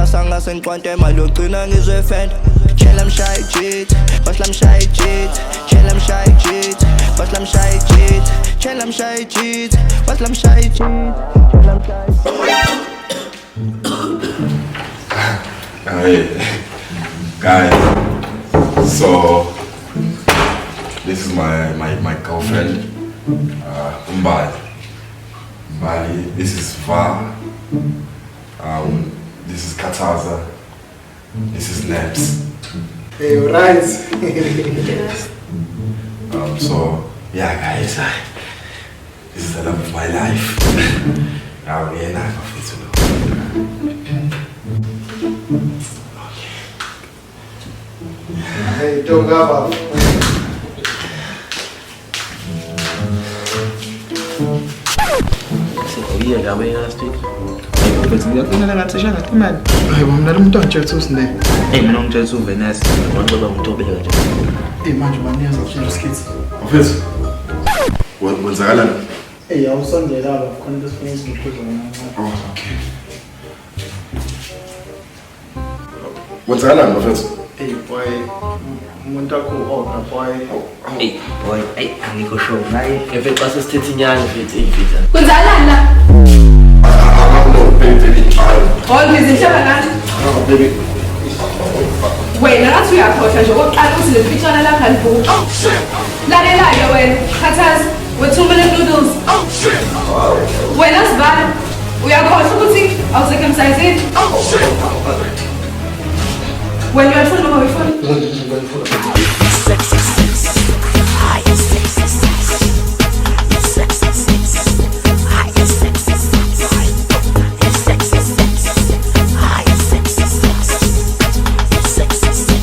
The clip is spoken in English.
sasanga sengiqonte imali yogcina ngizwe fenda Tshela mshaya ijit, basla mshaya ijit Tshela mshaya ijit, basla mshaya ijit Tshela mshaya ijit, basla mshaya ijit Tshela mshaya Guys, so this is my girlfriend, Mbali. This is Va, this is Kataza, this is Nebs. Hey, right. So yeah, guys, this is the love of my life. I'm really not comfortable. Hey, don't go up. Iya, gawe last week. Bethi ngiyakunika ngathi shanga imali. Hayibo mina lo muntu ongitshela uSinde. Mina ngitshela uVenus, abantu bangithobela nje. Manje baniyaza ukutshela uSkits. Mfethu, wenzakalani? Awusondela lapha khona lesifuna ukuziqhudla mina. Okay. Wenzakalani mfethu? Boy, umuntu akho boy. Boy, angikho sure naye. Mfethu xa sesithethe inyanga mfethu eyivita. Kwenzakalani la? Baby. Baby. Wena ngathi uyakhohlwa nje okokuqala ukuthi le mfitshana lapha libhuku. Lalela-ke wena, Khathaza, we-2 minute noodles. Wena Sibala, uyakhohlwa ukuthi awusekho emsayizini. Wena uyalifuna noma uyifuna?